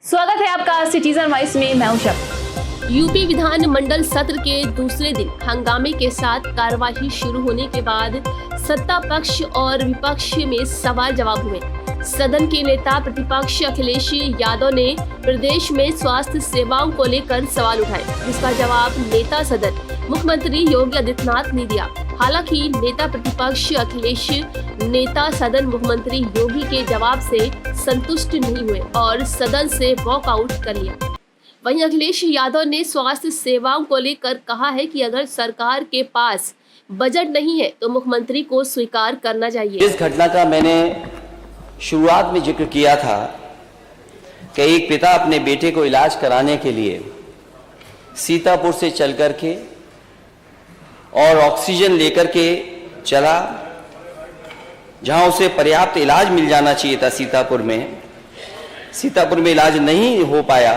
स्वागत है आपका सिटीजन वॉइस में। मैं हूं शब। यूपी विधानमंडल सत्र के दूसरे दिन हंगामे के साथ कार्यवाही शुरू होने के बाद सत्ता पक्ष और विपक्ष में सवाल जवाब हुए। सदन के नेता प्रतिपक्ष अखिलेश यादव ने प्रदेश में स्वास्थ्य सेवाओं को लेकर सवाल उठाए, जिसका जवाब नेता सदन मुख्यमंत्री योगी आदित्यनाथ ने दिया। हालांकि नेता प्रतिपक्ष अखिलेश नेता सदन मुख्यमंत्री योगी के जवाब से संतुष्ट नहीं हुए और सदन से वॉकआउट कर लिया। वहीं अखिलेश यादव ने स्वास्थ्य सेवाओं को लेकर कहा है कि अगर सरकार के पास बजट नहीं है तो मुख्यमंत्री को स्वीकार करना चाहिए। इस घटना का मैंने शुरुआत में जिक्र किया था कि एक पिता अपने बेटे को इलाज कराने के लिए सीतापुर से चल करके और ऑक्सीजन लेकर के चला, जहां उसे पर्याप्त इलाज मिल जाना चाहिए था। सीतापुर में इलाज नहीं हो पाया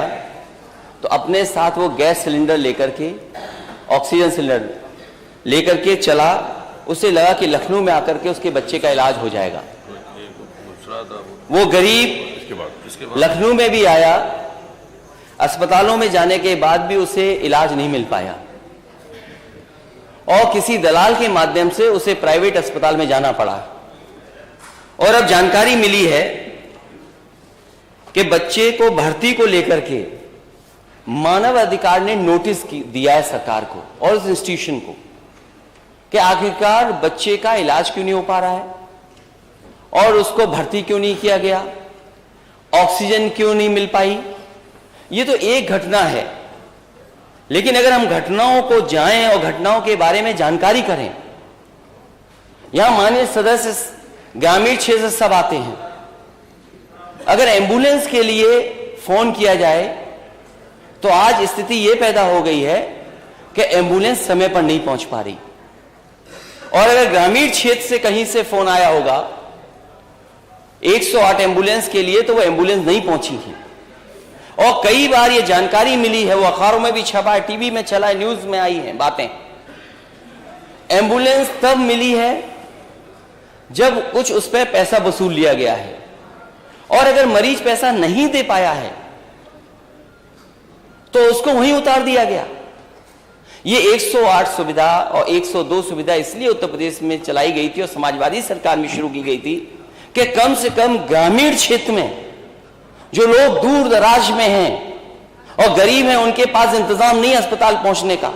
तो अपने साथ वो गैस सिलेंडर लेकर के, ऑक्सीजन सिलेंडर लेकर के चला। उसे लगा कि लखनऊ में आकर के उसके बच्चे का इलाज हो जाएगा। वो गरीब लखनऊ में भी आया, अस्पतालों में जाने के बाद भी उसे इलाज नहीं मिल पाया और किसी दलाल के माध्यम से उसे प्राइवेट अस्पताल में जाना पड़ा। और अब जानकारी मिली है कि बच्चे को भर्ती को लेकर के मानव अधिकार ने नोटिस दिया है सरकार को और उस इंस्टीट्यूशन को कि आखिरकार बच्चे का इलाज क्यों नहीं हो पा रहा है और उसको भर्ती क्यों नहीं किया गया, ऑक्सीजन क्यों नहीं मिल पाई। ये तो एक घटना है, लेकिन अगर हम घटनाओं को जाएं और घटनाओं के बारे में जानकारी करें, यहां माननीय सदस्य ग्रामीण क्षेत्र से सब आते हैं। अगर एम्बुलेंस के लिए फोन किया जाए तो आज स्थिति यह पैदा हो गई है कि एम्बुलेंस समय पर नहीं पहुंच पा रही। और अगर ग्रामीण क्षेत्र से कहीं से फोन आया होगा 108 एम्बुलेंस के लिए, तो वो एम्बुलेंस नहीं पहुंची है। और कई बार ये जानकारी मिली है, वो अखबारों में भी छपा है, टीवी में चला है, न्यूज में आई है बातें। एम्बुलेंस तब मिली है जब कुछ उस पर पैसा वसूल लिया गया है, और अगर मरीज पैसा नहीं दे पाया है तो उसको वहीं उतार दिया गया। ये 108 सुविधा और 102 सुविधा इसलिए उत्तर प्रदेश में चलाई गई थी और समाजवादी सरकार में शुरू की गई थी कि कम से कम ग्रामीण क्षेत्र में जो लोग दूर दराज में हैं और गरीब हैं, उनके पास इंतजाम नहीं अस्पताल पहुंचने का,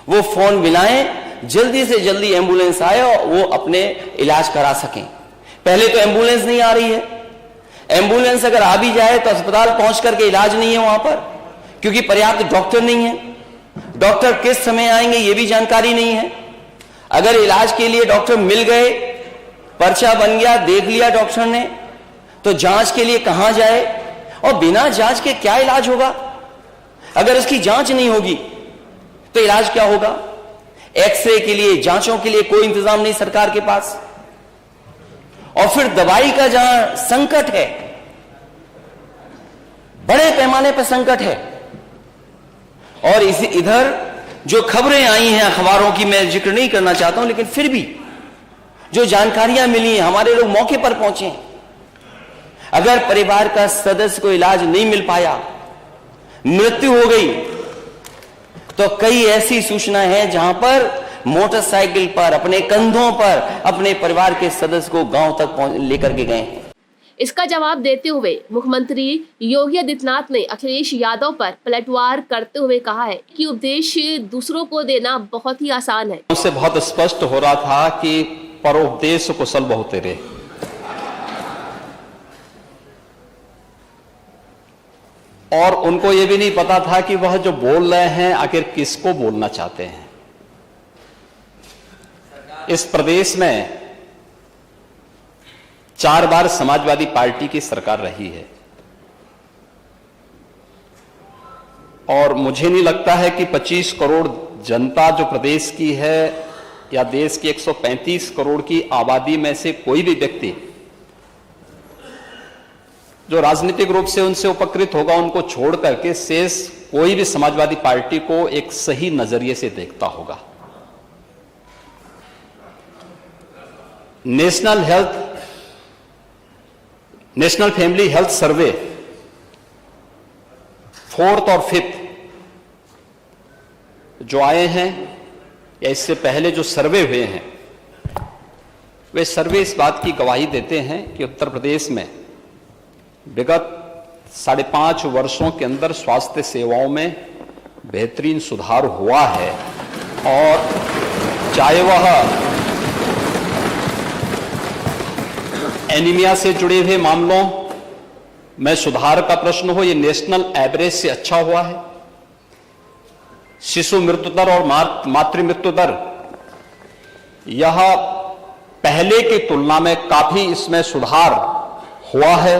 वो फोन मिलाएं, जल्दी से जल्दी एम्बुलेंस आए और वो अपने इलाज करा सकें। पहले तो एम्बुलेंस नहीं आ रही है। एम्बुलेंस अगर आ भी जाए तो अस्पताल पहुंच करके इलाज नहीं है वहां पर, क्योंकि पर्याप्त डॉक्टर नहीं है। डॉक्टर किस समय आएंगे ये भी जानकारी नहीं है। अगर इलाज के लिए डॉक्टर मिल गए, पर्चा बन गया, देख लिया डॉक्टर ने, तो जांच के लिए कहां जाए और बिना जांच के क्या इलाज होगा। अगर उसकी जांच नहीं होगी तो इलाज क्या होगा। एक्सरे के लिए, जांचों के लिए कोई इंतजाम नहीं सरकार के पास। और फिर दवाई का जहां संकट है, बड़े पैमाने पर संकट है। और इधर जो खबरें आई हैं अखबारों की, मैं जिक्र नहीं करना चाहता हूं, लेकिन फिर भी जो जानकारियां मिली हैं, हमारे लोग मौके पर पहुंचे। अगर परिवार का सदस्य को इलाज नहीं मिल पाया, मृत्यु हो गई, तो कई ऐसी सूचनाएं हैं जहां पर मोटरसाइकिल पर, अपने कंधों पर अपने परिवार के सदस्य को गांव तक लेकर के गए हैं। इसका जवाब देते हुए मुख्यमंत्री योगी आदित्यनाथ ने अखिलेश यादव पर पलटवार करते हुए कहा है कि उपदेश दूसरों को देना बहुत ही आसान है। उससे बहुत स्पष्ट हो रहा था कि परोपदेश कुशल बहु तेरे। और उनको यह भी नहीं पता था कि वह जो बोल रहे हैं आखिर किसको बोलना चाहते हैं। इस प्रदेश में 4 बार समाजवादी पार्टी की सरकार रही है और मुझे नहीं लगता है कि 25 करोड़ जनता जो प्रदेश की है या देश की 135 करोड़ की आबादी में से कोई भी व्यक्ति जो राजनीतिक रूप से उनसे उपकृत होगा, उनको छोड़ करके शेष कोई भी समाजवादी पार्टी को एक सही नजरिए से देखता होगा। National family health survey 4th और 5th जो आए हैं या इससे पहले जो सर्वे हुए हैं, वे सर्वे इस बात की गवाही देते हैं कि उत्तर प्रदेश में विगत 5.5 वर्षों के अंदर स्वास्थ्य सेवाओं में बेहतरीन सुधार हुआ है। और चाहे वह एनीमिया से जुड़े हुए मामलों में सुधार का प्रश्न हो, ये नेशनल एवरेज से अच्छा हुआ है। शिशु मृत्यु दर और मातृ मृत्यु दर यह पहले की तुलना में काफी इसमें सुधार हुआ है।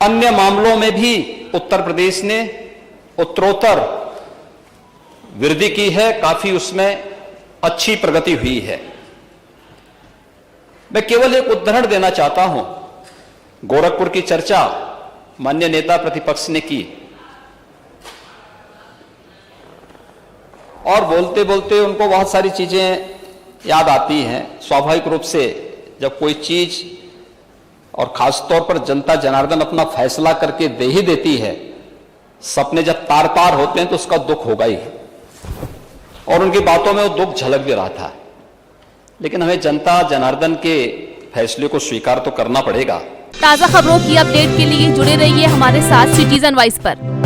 अन्य मामलों में भी उत्तर प्रदेश ने उत्तरोत्तर वृद्धि की है, काफी उसमें अच्छी प्रगति हुई है। मैं केवल एक उदाहरण देना चाहता हूं। गोरखपुर की चर्चा माननीय नेता प्रतिपक्ष ने की और बोलते बोलते उनको बहुत सारी चीजें याद आती हैं। स्वाभाविक रूप से जब कोई चीज और खासतौर पर जनता जनार्दन अपना फैसला करके दे ही देती है, सपने जब तार तार होते हैं तो उसका दुख होगा ही। और उनकी बातों में वो दुख झलक भी रहा था, लेकिन हमें जनता जनार्दन के फैसले को स्वीकार तो करना पड़ेगा। ताज़ा खबरों की अपडेट के लिए जुड़े रहिए हमारे साथ सिटीजन वॉइस पर।